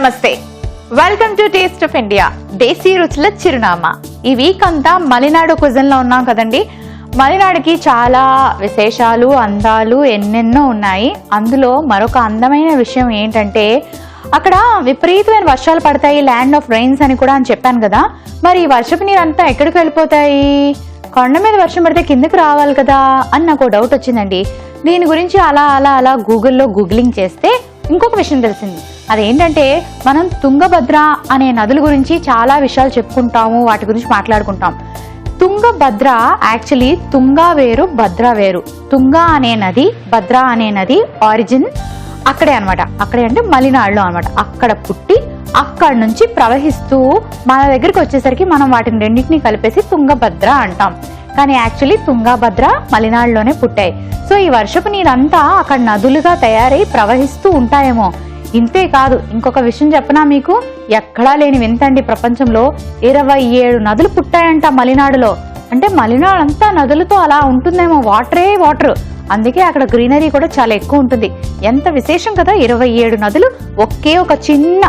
నమస్తే, welcome to taste of India, దేశీ రుచుల చిరునామా. ఈ వీక్ అంతా మలినాడు కుజన్లో ఉన్నాం కదండి. మలినాడుకి చాలా విశేషాలు, అందాలు ఎన్నెన్నో ఉన్నాయి. అందులో మరొక అందమైన విషయం ఏంటంటే అక్కడ విపరీతమైన వర్షాలు పడతాయి, ల్యాండ్ ఆఫ్ రైన్స్ అని కూడా అని చెప్పాను కదా. మరి ఈ వర్షపు నీరు అంతా ఎక్కడికి వెళ్ళిపోతాయి? కొండ మీద వర్షం పడితే కిందకి రావాలి కదా అని నాకు డౌట్ వచ్చిందండి. దీని గురించి అలా అలా అలా గూగుల్లో గూగ్లింగ్ చేస్తే ఇంకొక విషయం తెలిసింది. అదేంటంటే మనం తుంగభద్ర అనే నదుల గురించి చాలా విషయాలు చెప్పుకుంటాము, వాటి గురించి మాట్లాడుకుంటాం. తుంగభద్ర యాక్చువల్లీ తుంగా వేరు, భద్ర వేరు. తుంగా అనే నది, భద్ర అనే నది ఆరిజిన్ అక్కడే అనమాట. అక్కడే అంటే మలినాడులో అనమాట. అక్కడ పుట్టి అక్కడ నుంచి ప్రవహిస్తూ మన దగ్గరికి వచ్చేసరికి మనం వాటిని రెండింటినీ కలిపేసి తుంగభద్ర అంటాం. కానీ యాక్చువల్లీ తుంగభద్ర మలినాడులోనే పుట్టాయి. సో ఈ వర్షపు నీరంతా అక్కడ నదులుగా తయారై ప్రవహిస్తూ ఉంటాయేమో. ఇంతే కాదు, ఇంకొక విషయం చెప్పనా మీకు, ఎక్కడా లేని వింతండి ప్రపంచంలో 27 నదులు పుట్టాయంట మలినాడులో. అంటే మలినాడు అంతా నదులతో అలా ఉంటుందేమో, వాటరే వాటర్. అందుకే అక్కడ గ్రీనరీ కూడా చాలా ఎక్కువ ఉంటుంది. ఎంత విశేషం కదా, 27 నదులు ఒకే ఒక చిన్న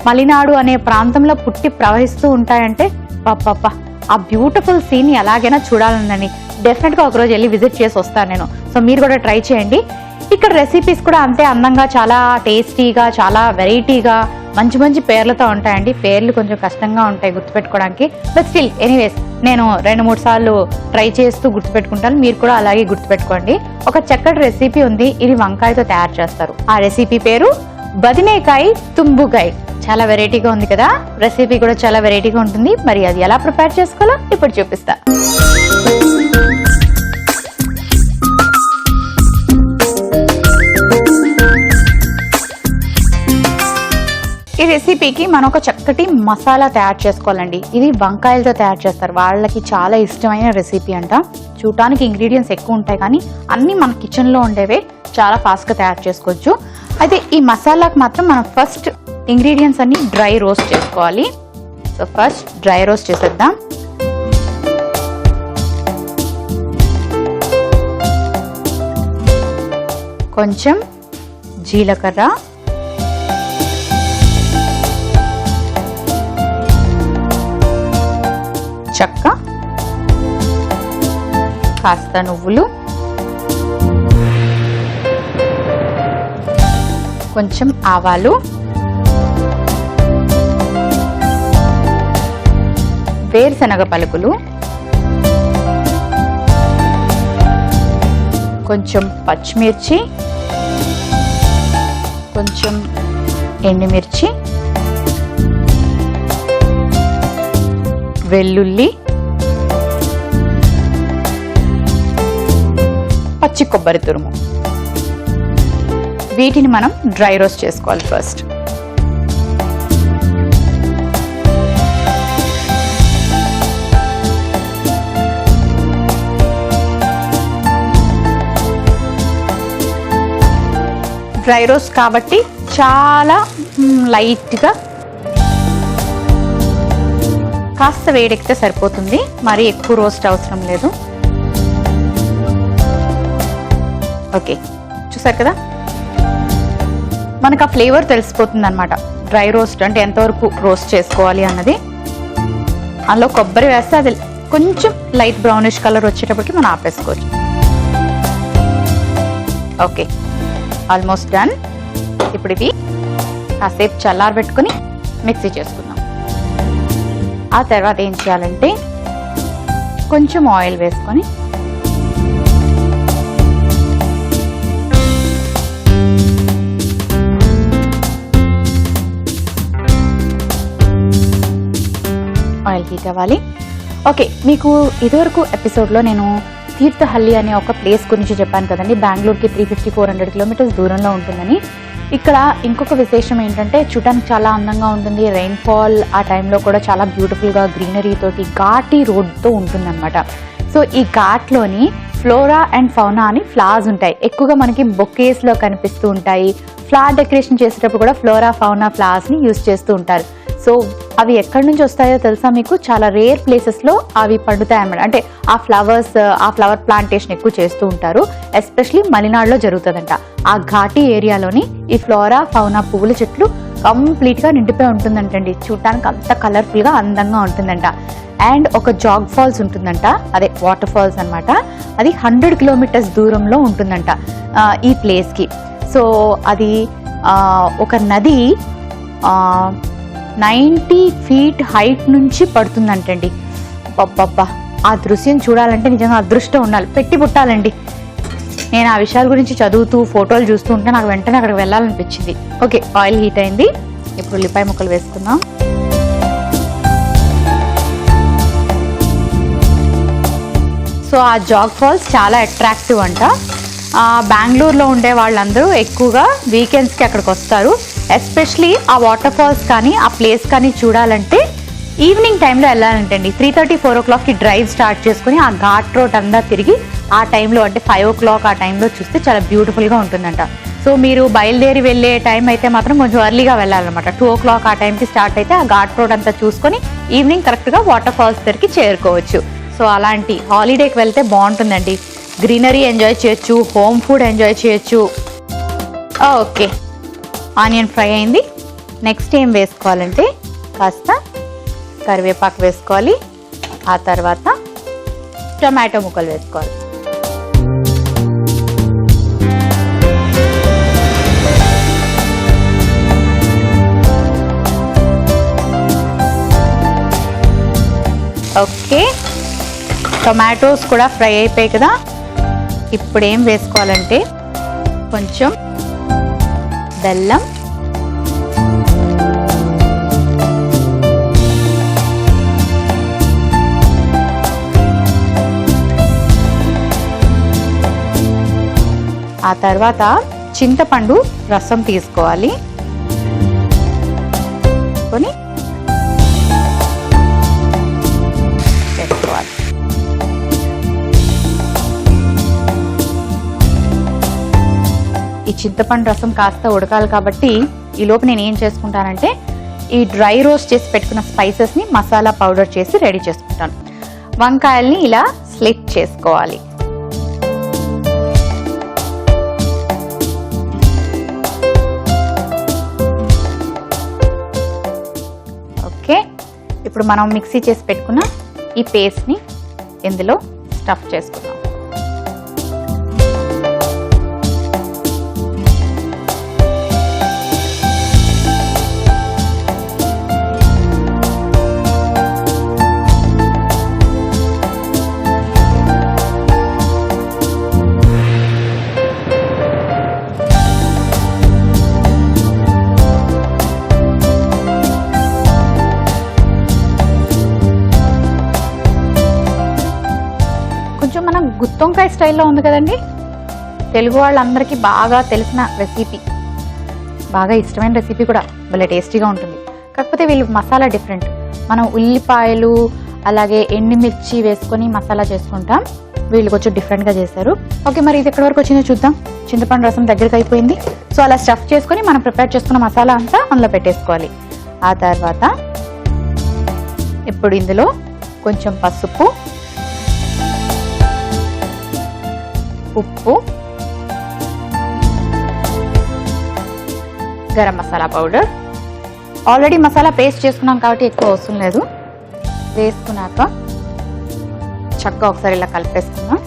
మలినాడు అనే ప్రాంతంలో పుట్టి ప్రవహిస్తూ ఉంటాయంటే పాప ఆ బ్యూటిఫుల్ సీన్ ఎలాగైనా చూడాలండి. డెఫినెట్ గా ఒకరోజు వెళ్ళి విజిట్ చేసి వస్తాను నేను. సో మీరు కూడా ట్రై చేయండి. ఇక్కడ రెసిపీస్ కూడా అంతే అందంగా, చాలా టేస్టీగా, చాలా వెరైటీగా, మంచి మంచి పేర్లతో ఉంటాయండి. పేర్లు కొంచెం కష్టంగా ఉంటాయి గుర్తుపెట్టుకోవడానికి, బట్ స్టిల్ ఎనీవేస్ నేను 2-3 సార్లు ట్రై చేస్తూ గుర్తుపెట్టుకుంటాను. మీరు కూడా అలాగే గుర్తుపెట్టుకోండి. ఒక చక్కటి రెసిపీ ఉంది, ఇది వంకాయతో తయారు చేస్తారు. ఆ రెసిపీ పేరు బదినేకాయ తుంబుకాయ. చాలా వెరైటీగా ఉంది కదా, రెసిపీ కూడా చాలా వెరైటీగా ఉంటుంది. మరి అది ఎలా ప్రిపేర్ చేసుకోవాలో ఇప్పుడు చూపిస్తా. ఈ రెసిపీకి మనం ఒక చక్కటి మసాలా తయారు చేసుకోవాలండి. ఇది వంకాయలతో తయారు చేస్తారు, వాళ్ళకి చాలా ఇష్టమైన రెసిపీ అంట. చూడటానికి ఇంగ్రీడియంట్స్ ఎక్కువ ఉంటాయి కానీ అన్నీ మన కిచెన్లో ఉండేవే, చాలా ఫాస్ట్గా తయారు చేసుకోవచ్చు. అయితే ఈ మసాలాకి మాత్రం మనం ఫస్ట్ ఇంగ్రీడియంట్స్ అన్ని డ్రై రోస్ట్ చేసుకోవాలి. సో ఫస్ట్ డ్రై రోస్ట్ చేసేద్దాం. కొంచెం జీలకర్ర, చెక్క, కాస్త నువ్వులు, కొంచెం ఆవాలు, వేరుశనగ పలుకులు, కొంచెం పచ్చిమిర్చి, కొంచెం ఎండుమిర్చి, వెల్లుల్లి, పచ్చి కొబ్బరి తురుము. వీటిని మనం డ్రై రోస్ట్ చేసుకోవాలి ఫస్ట్. డ్రై రోస్ట్ కాబట్టి చాలా లైట్గా కాస్త వేడెక్కితే సరిపోతుంది, మరి ఎక్కువ రోస్ట్ అవసరం లేదు. ఓకే, చూసారు కదా, మనకు ఆ ఫ్లేవర్ తెలిసిపోతుంది అనమాట. డ్రై రోస్ట్ అంటే ఎంతవరకు రోస్ట్ చేసుకోవాలి అన్నది. అందులో కొబ్బరి వేస్తే అది కొంచెం లైట్ బ్రౌనిష్ కలర్ వచ్చేటప్పటికి మనం ఆపేసుకోవచ్చు. Okay, almost done. ఇప్పుడు ఇవి కాసేపు చల్లారబెట్టుకుని మిక్సీ చేసుకుందాం. ఆ తర్వాత ఏం చేయాలంటే కొంచెం ఆయిల్ వేసుకొని ఆయిల్ హీట్ అవ్వాలి. ఓకే, మీకు ఇదివరకు ఎపిసోడ్లో నేను తీర్థహల్లి అనే ఒక ప్లేస్ గురించి చెప్పాను కదండి. బెంగళూరుకి 350-400 కిలోమీటర్స్ దూరంలో ఉంటుందని. ఇక్కడ ఇంకొక విశేషం ఏంటంటే చూడటానికి చాలా అందంగా ఉంటుంది. రెయిన్ఫాల్ ఆ టైంలో కూడా చాలా బ్యూటిఫుల్గా గ్రీనరీ తోటి ఘాటీ రోడ్తో ఉంటుందన్నమాట. సో ఈ ఘాట్లోని ఫ్లోరా అండ్ ఫౌనా అని ఫ్లవర్స్ ఉంటాయి. ఎక్కువగా మనకి బొకేస్లో కనిపిస్తూ ఉంటాయి. ఫ్లవర్ డెకరేషన్ చేసేటప్పుడు కూడా ఫ్లోరా ఫౌనా ఫ్లవర్స్ని యూజ్ చేస్తూ ఉంటారు. సో అవి ఎక్కడి నుంచి వస్తాయో తెలుసా మీకు? చాలా రేర్ ప్లేసెస్లో అవి పండుతాయి అన్నమాట. అంటే ఆ ఫ్లవర్ ప్లాంటేషన్ ఎక్కువ చేస్తూ ఉంటారు. ఎస్పెషలీ మలినాడులో జరుగుతుందంట. ఆ ఘాటీ ఏరియాలోని ఈ ఫ్లోరా ఫౌనా పువ్వుల చెట్లు కంప్లీట్గా నిండిపోయి ఉంటుందంటండి. చూడటానికి అంత కలర్ఫుల్గా అందంగా ఉంటుందంట. అండ్ ఒక జాగ్ ఫాల్స్ ఉంటుందంట, అదే వాటర్ ఫాల్స్ అనమాట. అది 100 కిలోమీటర్స్ దూరంలో ఉంటుందంట ఈ ప్లేస్కి. సో అది ఒక నది 90 ఫీట్ హైట్ నుంచి పడుతుందంటండి. అబ్బబ్బా, ఆ దృశ్యం చూడాలంటే నిజంగా అదృష్టం ఉండాలి, పెట్టి పుట్టాలండి. నేను ఆ విషయాల గురించి చదువుతూ ఫోటోలు చూస్తూ ఉంటే నాకు వెంటనే అక్కడికి వెళ్ళాలనిపించింది. ఓకే, ఆయిల్ హీట్ అయింది. ఇప్పుడు ఉల్లిపాయ ముక్కలు వేసుకుందాం. సో ఆ జాగ్ ఫాల్స్ చాలా అట్రాక్టివ్ అంట. బెంగళూరులో ఉండే వాళ్ళందరూ ఎక్కువగా వీకెండ్స్కి అక్కడికి వస్తారు. ఎస్పెషలీ ఆ వాటర్ ఫాల్స్ కానీ ఆ ప్లేస్ కానీ చూడాలంటే ఈవినింగ్ టైంలో వెళ్ళాలంటండి. 3:30-4 o'clockకి డ్రైవ్ స్టార్ట్ చేసుకుని ఆ ఘాట్ రోడ్ అంతా తిరిగి ఆ టైంలో అంటే 5 o'clock ఆ టైంలో చూస్తే చాలా బ్యూటిఫుల్గా ఉంటుందంట. సో మీరు బయలుదేరి వెళ్ళే టైం అయితే మాత్రం కొంచెం ఎర్లీగా వెళ్ళాలన్నమాట. 2 o'clock ఆ టైంకి స్టార్ట్ అయితే ఆ ఘాట్ రోడ్ అంతా చూసుకొని ఈవినింగ్ కరెక్ట్గా వాటర్ ఫాల్స్ దగ్గరికి చేరుకోవచ్చు. సో అలాంటి హాలిడేకి వెళ్తే బాగుంటుందండి. గ్రీనరీ ఎంజాయ్ చేయొచ్చు, హోమ్ ఫుడ్ ఎంజాయ్ చేయొచ్చు. ఓకే, ఆనియన్ ఫ్రై అయింది. నెక్స్ట్ ఏం వేసుకోవాలంటే కాస్త కరివేపాకు వేసుకోవాలి. ఆ తర్వాత టొమాటో ముక్కలు వేసుకోవాలి. ఓకే, టొమాటోస్ కూడా ఫ్రై అయిపోయాయి కదా. ఇప్పుడు ఏం వేసుకోవాలంటే కొంచెం బెల్లం, ఆ తర్వాత చింతపండు రసం తీసుకోవాలి. కొని వేసుకోవాలి. ఈ చింతపండు రసం కాస్త ఉడకాలి కాబట్టి ఈ లోపు నేను ఏం చేసుకుంటానంటే ఈ డ్రై రోస్ట్ చేసి పెట్టుకున్న స్పైసెస్ని మసాలా పౌడర్ చేసి రెడీ చేసుకుంటాను. వంకాయల్ని ఇలా స్లిట్ చేసుకోవాలి. ఓకే, ఇప్పుడు మనం మిక్సీ చేసి పెట్టుకున్న ఈ పేస్ట్ని ఇందులో స్టఫ్ చేసుకుందాం. మనం గుత్తొంకాయ స్టైల్లో ఉంది కదండి. తెలుగు వాళ్ళందరికీ బాగా తెలిసిన రెసిపీ, బాగా ఇష్టమైన రెసిపీ కూడా, భలే టేస్టీగా ఉంటుంది. కాకపోతే వీళ్ళు మసాలా డిఫరెంట్. మనం ఉల్లిపాయలు అలాగే ఎండుమిర్చి వేసుకొని మసాలా చేసుకుంటాం, వీళ్ళు కొంచెం డిఫరెంట్గా చేశారు. ఓకే, మరి ఇది ఎక్కడి వరకు వచ్చిందో చూద్దాం. చింతపండు రసం దగ్గరికి అయిపోయింది. సో అలా స్టఫ్ చేసుకొని మనం ప్రిపేర్ చేసుకున్న మసాలా అంతా అందులో పెట్టేసుకోవాలి. ఆ తర్వాత ఇప్పుడు ఇందులో కొంచెం పసుపు, ఉప్పు, garam masala powder, already masala paste చేసుకున్నాం కాబట్టి ఎక్కువ అవసరం లేదు. వేసుకున్నాక చక్కగా ఒకసారి ఇలా కలిపేసుకుందాం.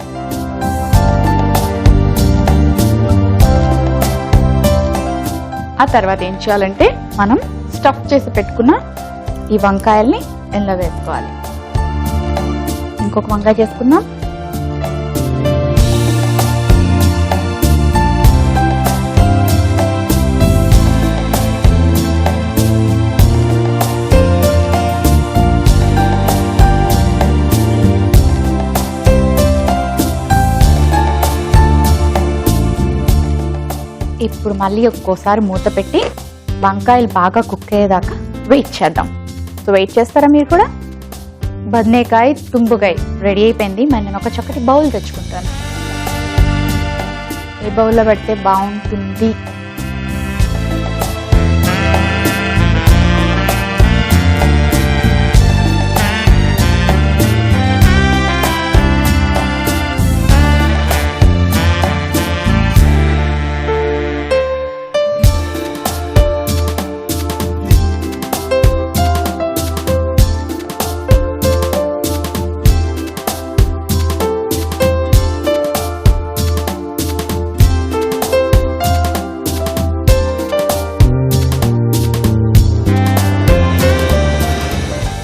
ఆ తర్వాత ఏం చేయాలంటే మనం స్టఫ్ చేసి పెట్టుకున్న ఈ వంకాయల్ని ఇందులో వేసుకోవాలి. ఇంకొక వంకాయ చేసుకుందాం. ఇప్పుడు మళ్ళీ ఒక్కోసారి మూత పెట్టి వంకాయలు బాగా కుక్ అయ్యేదాకా వెయిట్ చేద్దాం. సో వెయిట్ చేస్తారా మీరు కూడా? బద్నేకాయ తుంబుకాయ రెడీ అయిపోయింది. మరి నేను ఒక చక్కటి బౌల్ తెచ్చుకుంటాను. ఏ బౌల్లో పెడితే బాగుంటుంది?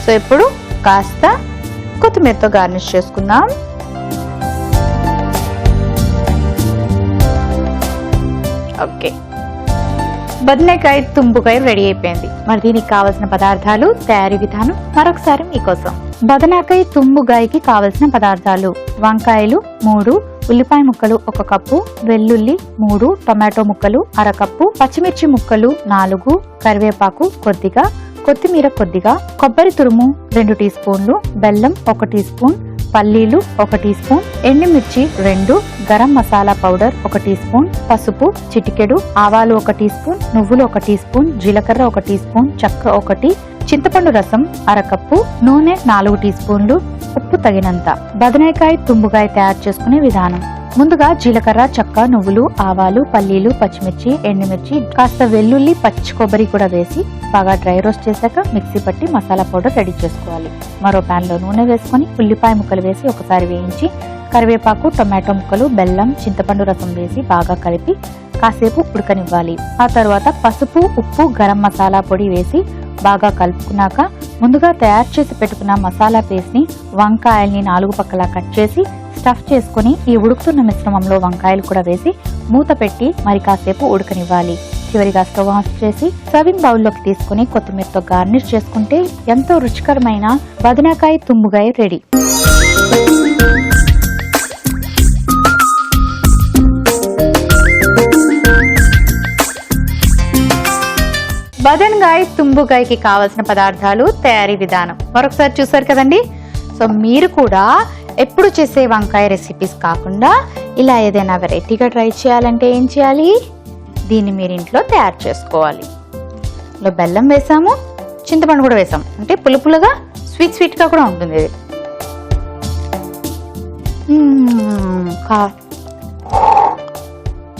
సో ఇప్పుడు కాస్త కొత్తిమీరతో గార్నిష్ చేసుకుందాం. ఓకే, బదనేకాయ తుంబుకాయ రెడీ అయిపోయింది. మరి దీనికి కావలసిన పదార్థాలు, తయారీ విధానం మరొకసారి మీకోసం. బదనేకాయ తుంబుగాయకి కావలసిన పదార్థాలు: వంకాయలు 3, ఉల్లిపాయ ముక్కలు 1 కప్పు, వెల్లుల్లి 3, టొమాటో ముక్కలు 1/2 కప్పు, పచ్చిమిర్చి ముక్కలు 4, కరివేపాకు కొద్దిగా, కొత్తిమీర కొద్దిగా, కొబ్బరి తురుము 2 టీ స్పూన్లు, బెల్లం 1 టీ స్పూన్, పల్లీలు 1 టీ స్పూన్, ఎండుమిర్చి 2, garam masala powder 1 teaspoon, పసుపు చిటికెడు, ఆవాలు 1 టీ స్పూన్, నువ్వులు 1 టీ స్పూన్, జీలకర్ర 1 టీ స్పూన్, చెక్క 1, చింతపండు రసం 1/2 కప్పు, నూనె 4 టీ స్పూన్లు, ఉప్పు తగినంత. బదనేకాయ తుంబుకాయ తయారు చేసుకునే విధానం: ముందుగా జీలకర్ర, చెక్క, నువ్వులు, ఆవాలు, పల్లీలు, పచ్చిమిర్చి, ఎండుమిర్చి, కాస్త వెల్లుల్లి, పచ్చి కొబ్బరి కూడా వేసి బాగా డ్రై రోస్ట్ చేశాక మిక్సీ పట్టి మసాలా పౌడర్ రెడీ చేసుకోవాలి. మరో ప్యాన్ లో నూనె వేసుకుని ఉల్లిపాయ ముక్కలు వేసి ఒకసారి వేయించి కరివేపాకు, టొమాటో ముక్కలు, బెల్లం, చింతపండు రసం వేసి బాగా కలిపి కాసేపు ఉడకనివ్వాలి. ఆ తర్వాత పసుపు, ఉప్పు, గరం మసాలా పొడి వేసి బాగా కలుపుకున్నాక ముందుగా తయారు చేసి పెట్టుకున్న మసాలా పేస్ట్ ని వంకాయల్ని 4 పక్కలా కట్ చేసి స్టఫ్ చేసుకుని ఈ ఉడుకుతున్న మిశ్రమంలో వంకాయలు కూడా వేసి మూత పెట్టి మరి కాసేపు ఉడకనివ్వాలి. చివరిగా స్టవ్ ఆఫ్ చేసి సర్వింగ్ బౌల్లోకి తీసుకుని కొత్తిమీరతో గార్నిష్ చేసుకుంటే ఎంతో రుచికరమైన బదనేకాయ తుంబుకాయ రెడీ. బదనేకాయ తుంబుకాయకి కావలసిన పదార్థాలు, తయారీ విధానం మరొకసారి చూసారు కదండి. సో మీరు కూడా ఎప్పుడు చేసే వంకాయ రెసిపీస్ కాకుండా ఇలా ఏదైనా వెరైటీగా ట్రై చేయాలంటే ఏం చేయాలి? దీన్ని మీరు ఇంట్లో తయారు చేసుకోవాలి. ఇందులో బెల్లం వేసాము, చింతపండు కూడా వేసాము, అంటే పులుపులుగా స్వీట్ గా కూడా ఉంటుంది. ఇది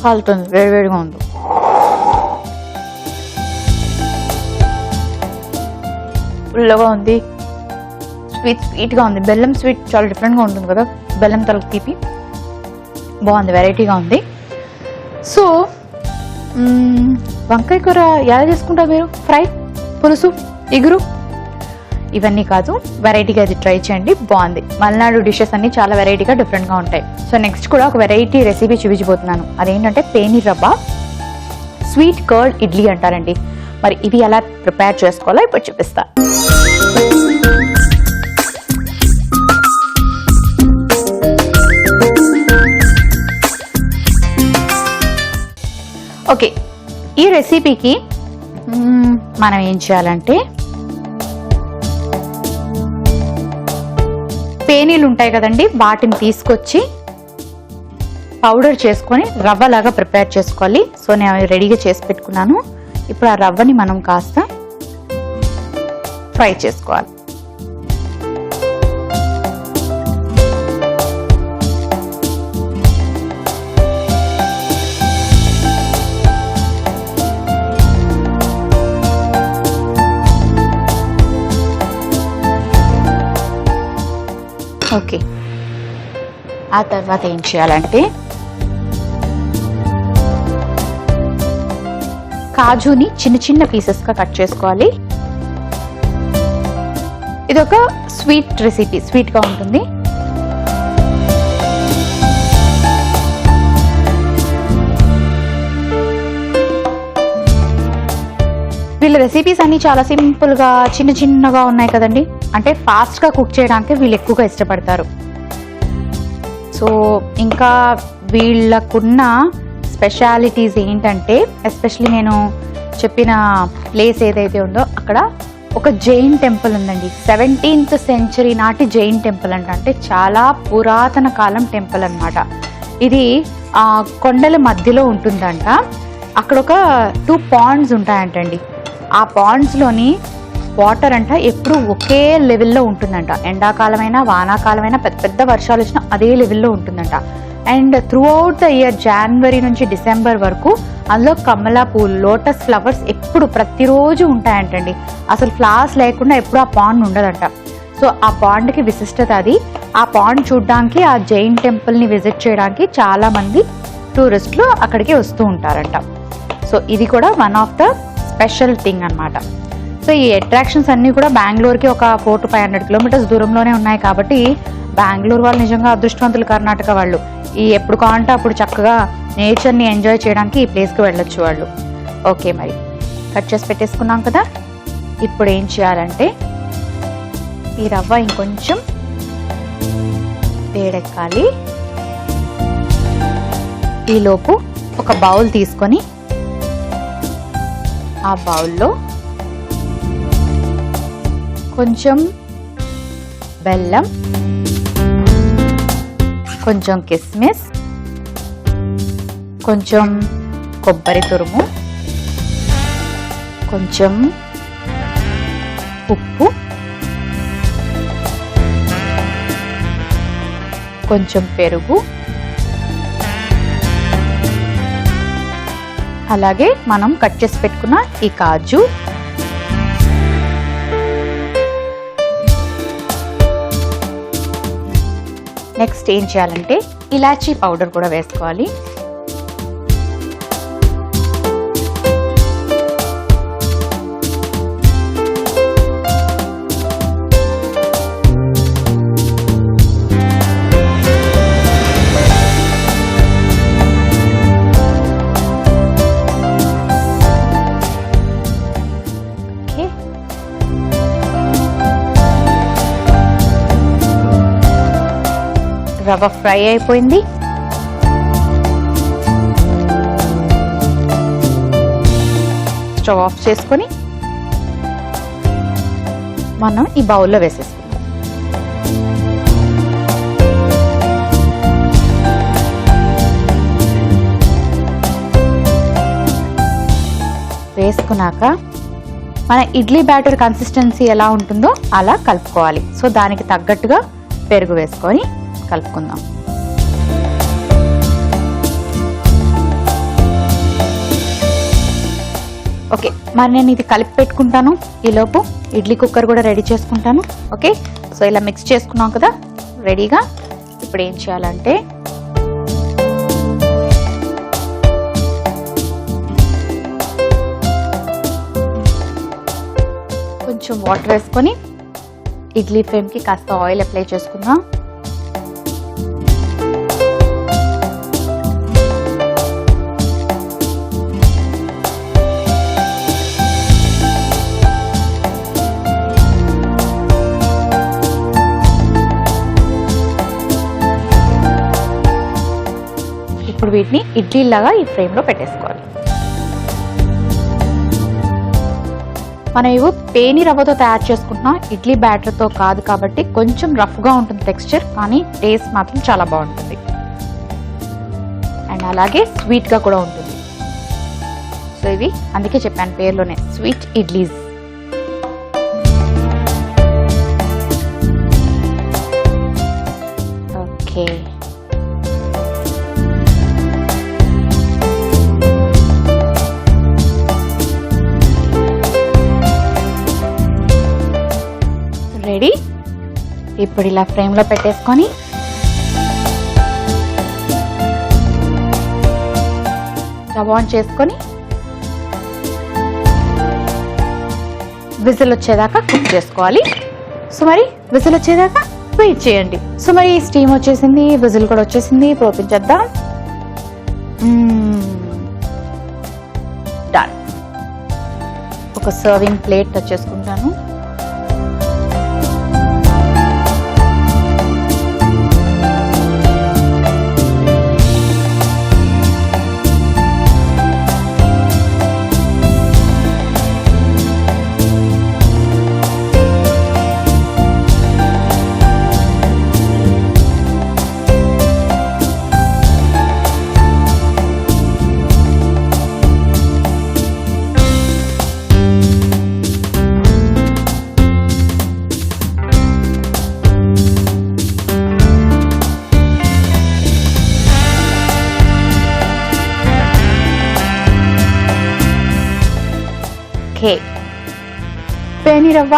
కాలుతుంది, వేడివేడిగా ఉంది. పుల్లగా ఉంది, స్వీట్ గా ఉంది. బెల్లం స్వీట్ చాలా డిఫరెంట్ గా ఉంటుంది కదా, బెల్లం తలకు తీపి బాగుంది, వెరైటీగా ఉంది. సో వంకాయ కూర ఎలా చేసుకుంటారు మీరు? ఫ్రై, పులుసు, ఇగురు ఇవన్నీ కాదు, వెరైటీగా అది ట్రై చేయండి, బాగుంది. మలనాడు డిషెస్ అన్ని చాలా వెరైటీగా డిఫరెంట్ గా ఉంటాయి. సో నెక్స్ట్ కూడా ఒక వెరైటీ రెసిపీ చూపించబోతున్నాను. అదేంటంటే పేనీర్ రవ్వ స్వీట్ కర్డ్ ఇడ్లీ అంటారండి. మరి ఇది ఎలా ప్రిపేర్ చేసుకోవాలో ఇప్పుడు చూపిస్తా. ఓకే, ఈ రెసిపీకి మనం ఏం చేయాలంటే పేనీలు ఉంటాయి కదండి, వాటిని తీసుకొచ్చి పౌడర్ చేసుకొని రవ్వలాగా ప్రిపేర్ చేసుకోవాలి. సో నేను రెడీగా చేసి పెట్టుకున్నాను. ఇప్పుడు ఆ రవ్వని మనం కాస్త ఫ్రై చేసుకోవాలి. ఓకే, ఆ తర్వాత ఏం చేయాలంటే కాజుని చిన్న చిన్న పీసెస్ గా కట్ చేసుకోవాలి. ఇది ఒక స్వీట్ రెసిపీ, స్వీట్ గా ఉంటుంది. వీళ్ళ రెసిపీస్ అన్ని చాలా సింపుల్ గా చిన్న చిన్నగా ఉన్నాయి కదండి, అంటే ఫాస్ట్ గా కుక్ చేయడానికి వీళ్ళు ఎక్కువగా ఇష్టపడతారు. సో ఇంకా వీళ్ళకున్న స్పెషాలిటీస్ ఏంటంటే, ఎస్పెషలీ నేను చెప్పిన ప్లేస్ ఏదైతే ఉందో అక్కడ ఒక జైన్ టెంపుల్ ఉందండి. 17th century నాటి జైన్ టెంపుల్ అంటే చాలా పురాతన కాలం టెంపుల్ అన్నమాట. ఇది కొండల మధ్యలో ఉంటుందంట. అక్కడ ఒక 2 ponds ఉంటాయంటండి. ఆ పాండ్స్లోని వాటర్ అంట ఎప్పుడు ఒకే లెవెల్లో ఉంటుందంట. ఎండాకాలమైనా వానాకాలమైనా పెద్ద పెద్ద వర్షాలు వచ్చినా అదే లెవెల్లో ఉంటుందంట. And throughout the year, జనవరి నుంచి డిసెంబర్ వరకు అందులో కమలా పూలు, లోటస్ ఫ్లవర్స్ ఎప్పుడు ప్రతిరోజు ఉంటాయంటండి. అసలు ఫ్లవర్స్ లేకుండా ఎప్పుడు ఆ పాండ్ ఉండదంట. సో ఆ పాండ్కి విశిష్టత అది. ఆ పాండ్ చూడడానికి, ఆ జైన్ టెంపుల్ని విజిట్ చేయడానికి చాలా మంది టూరిస్టులు అక్కడికి వస్తూ ఉంటారంట. సో ఇది కూడా one of the special thing అన్నమాట. సో ఈ అట్రాక్షన్స్ అన్నీ కూడా బెంగళూరుకి ఒక 400 to 500 కిలోమీటర్స్ దూరంలోనే ఉన్నాయి కాబట్టి బెంగళూరు వాళ్ళు నిజంగా అదృష్టవంతులు. కర్ణాటక వాళ్ళు ఎప్పుడు కావాలంటే అప్పుడు చక్కగా నేచర్ని ఎంజాయ్ చేయడానికి ఈ ప్లేస్కి వెళ్ళొచ్చు వాళ్ళు. ఓకే, మరి కట్ చేసి పెట్టేసుకున్నాం కదా. ఇప్పుడు ఏం చేయాలంటే ఈ రవ్వ ఇంకొంచెం వేడెక్కాలి. ఈలోపు ఒక బౌల్ తీసుకొని ఆ బౌల్లో కొంచెం బెల్లం, కొంచెం కిస్మిస్, కొంచెం కొబ్బరి తురుము, కొంచెం ఉప్పు, కొంచెం పెరుగు, అలాగే మనం కట్ చేసి పెట్టుకున్న ఈ కాజు, నెక్స్ట్ ఏం చేయాలంటే ఇలాచీ పౌడర్ కూడా వేసుకోవాలి. రవ్వ ఫ్రై అయిపోయింది. స్టవ్ ఆఫ్ చేసుకొని మనం ఈ బౌల్లో వేసేసుకుందాం. వేసుకున్నాక మన ఇడ్లీ బ్యాటర్ కన్సిస్టెన్సీ ఎలా ఉంటుందో అలా కలుపుకోవాలి. సో దానికి తగ్గట్టుగా పెరుగు వేసుకొని కలుపుకుందాం. ఓకే, మరి నేను ఇది కలిపి పెట్టుకుంటాను. ఈలోపు ఇడ్లీ కుక్కర్ కూడా రెడీ చేసుకుంటాను. ఓకే, సో ఇలా మిక్స్ చేసుకున్నాం కదా రెడీగా. ఇప్పుడు ఏం చేయాలంటే కొంచెం వాటర్ వేసుకొని ఇడ్లీ ఫ్లేమ్కి కాస్త ఆయిల్ అప్లై చేసుకుందాం. ఇప్పుడు వీటిని ఇడ్లీలాగా ఈ ఫ్రేమ్లో పెట్టేసుకోవాలి. మనం ఇవి పేని రవ్వతో తయారు చేసుకుంటున్నాం, ఇడ్లీ బ్యాటర్తో కాదు కాబట్టి కొంచెం రఫ్గా ఉంటుంది టెక్స్చర్, కానీ టేస్ట్ మాత్రం చాలా బాగుంటుంది అండ్ అలాగే స్వీట్గా కూడా ఉంటుంది. సో ఇవి అందుకే చెప్పాను పేరులోనే స్వీట్ ఇడ్లీస్. Okay, ready. ఇప్పుడు ఇలా ఫ్రేమ్లో పెట్టేసుకొని స్టవ్ ఆన్ చేసుకొని విజిల్ వచ్చేదాకా కుక్ చేసుకోవాలి. సో మరి విజిల్ వచ్చేదాకా వెయిట్ చేయండి. సో మరి స్టీమ్ వచ్చేసింది, విజిల్ కూడా వచ్చేసింది. ఇప్పుడు ఓపెన్ చేద్దాం. డన్. ఒక సర్వింగ్ ప్లేట్ టచ్ చేసుకుంటాను. పేని రవ్వ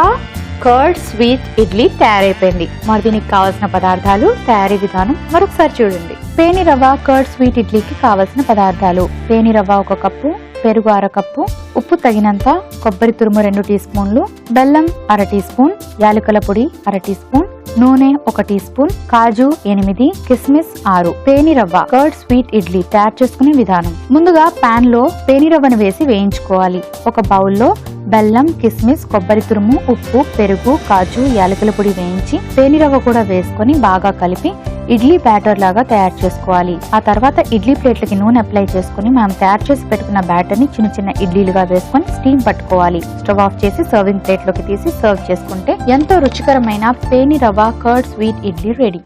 కర్డ్ స్వీట్ ఇడ్లీ తయారైపోయింది. మరి దీనికి కావాల్సిన పదార్థాలు, తయారీ విధానం మరొకసారి చూడండి. పేని రవ్వ కర్డ్ స్వీట్ ఇడ్లీకి కావలసిన పదార్థాలు: పేని రవ్వ 1 కప్పు, పెరుగు 1/2 కప్పు, ఉప్పు తగినంత, కొబ్బరి తురుము 2 టీ స్పూన్లు, బెల్లం 1/2 టీ స్పూన్, యాలకుల పొడి 1/2 టీ స్పూన్, నూనె 1 టీ స్పూన్, కాజు 8, కిస్మిస్ 6, పేనిరవ్వ కర్డ్ స్వీట్ ఇడ్లీ తయారు చేసుకునే విధానం. ముందుగా పాన్ లో పేనిరవ్వను వేసి వేయించుకోవాలి. ఒక బౌల్లో బెల్లం, కిస్మిస్, కొబ్బరి తురుము, ఉప్పు, పెరుగు, కాజు, యాలకుల పొడి వేయించి పేనిరవ్వ కూడా వేసుకొని బాగా కలిపి ఇడ్లీ బ్యాటర్ లాగా తయారు చేసుకోవాలి. ఆ తర్వాత ఇడ్లీ ప్లేట్లకి నూనె అప్లై చేసుకుని మనం తయారు చేసి పెట్టుకున్న బ్యాటర్ ని చిన్న చిన్న ఇడ్లీలుగా వేసుకొని స్టీమ్ పట్టుకోవాలి. స్టవ్ ఆఫ్ చేసి సర్వింగ్ ప్లేట్ లోకి తీసి సర్వ్ చేసుకుంటే ఎంతో రుచికరమైన పేనిరవ్వ కర్డ్ స్వీట్ ఇడ్లీ రెడీ.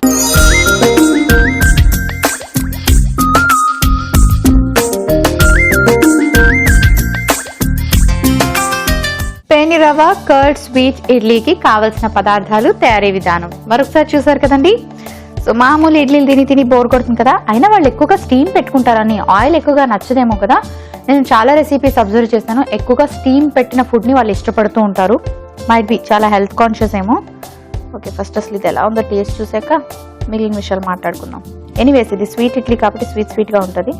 పేనిరవ్వ కర్డ్ స్వీట్ ఇడ్లీకి కావలసిన పదార్థాలు, తయారీ విధానం మరొకసారి చూసారు కదండి. సో మామూలు ఇడ్లీలు తిని బోర్ కొడుతుంది కదా, అయినా వాళ్ళు ఎక్కువగా స్టీమ్ పెట్టుకుంటారని, ఆయిల్ ఎక్కువగా నచ్చదేమో కదా. నేను చాలా రెసిపీస్ అబ్జర్వ్ చేశాను, ఎక్కువగా స్టీమ్ పెట్టిన ఫుడ్ని వాళ్ళు ఇష్టపడుతూ ఉంటారు. మైట్ బి చాలా హెల్త్ కాన్షియస్ ఏమో. ఓకే, ఫస్ట్ అసలు ఇది ఎలా ఉందో టేస్ట్ చూసాక మిగిలిన విషయాలు మాట్లాడుకుందాం. ఎనీవేస్ ఇది స్వీట్ ఇడ్లీ కాబట్టి స్వీట్గా ఉంటుంది.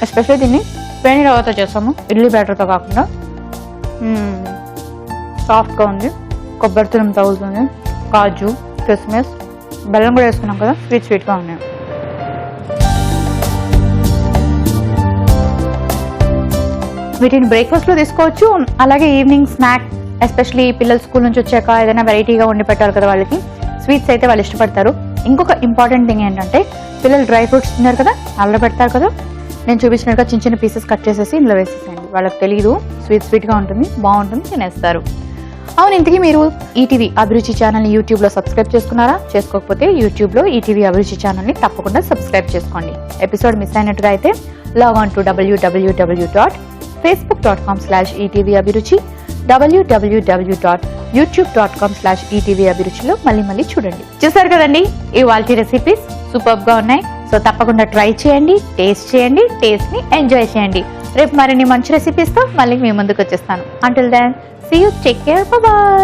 ఎస్పెషల్లీ దీన్ని పేనిరవ్వతో చేస్తాము, ఇడ్లీ బ్యాటర్తో కాకుండా. సాఫ్ట్గా ఉంది, కొబ్బరి తురుము తగులుతుంది, కాజు, కిస్మిస్, బెల్లం కూడా వేసుకున్నాం కదా, స్వీట్గా ఉన్నాయి. వీటిని బ్రేక్ఫాస్ట్లో తీసుకోవచ్చు, అలాగే ఈవినింగ్ స్నాక్, ఎస్పెషల్లీ పిల్లలు స్కూల్ నుంచి వచ్చాక ఏదైనా వెరైటీగా వండి పెట్టాలి కదా వాళ్ళకి. స్వీట్స్ అయితే వాళ్ళు ఇష్టపడతారు. ఇంకొక ఇంపార్టెంట్ థింగ్ ఏంటంటే పిల్లలు డ్రై ఫ్రూట్స్ తిన్నారు కదా, నల్ల పెడతారు కదా, నేను చూపించినట్టుగా చిన్న చిన్న పీసెస్ కట్ చేసేసి ఇందులో వేసేసేయండి. వాళ్ళకి తెలియదు, స్వీట్గా ఉంటుంది, బాగుంటుంది, తినేస్తారు. అవును, ఇంతకీ మీరు ఈటీవీ అభిరుచి ఛానల్ని యూట్యూబ్లో సబ్స్క్రైబ్ చేసుకున్నారా? చేసుకోకపోతే యూట్యూబ్లో ఈటీవీ అభిరుచి ఛానల్ని తప్పకుండా సబ్స్క్రైబ్ చేసుకోండి. ఎపిసోడ్ మిస్ అయినట్టుగా అయితే లాగ్ ఆన్ టు www.facebook.com/etvabhiruchi, www.youtube.com/etvabhiruchiలో మళ్ళీ చూడండి. చూసారు కదండి, ఇవాల్టి రెసిపీస్ సూపర్గా ఉన్నాయి. సో తప్పకుండా ట్రై చేయండి, టేస్ట్ చేయండి, టేస్ట్ని ఎంజాయ్ చేయండి. రేపు మరిన్ని మంచి రెసిపీస్తో మళ్ళీ మీ ముందుకు వచ్చేస్తాను. Until then, see you, take care, by.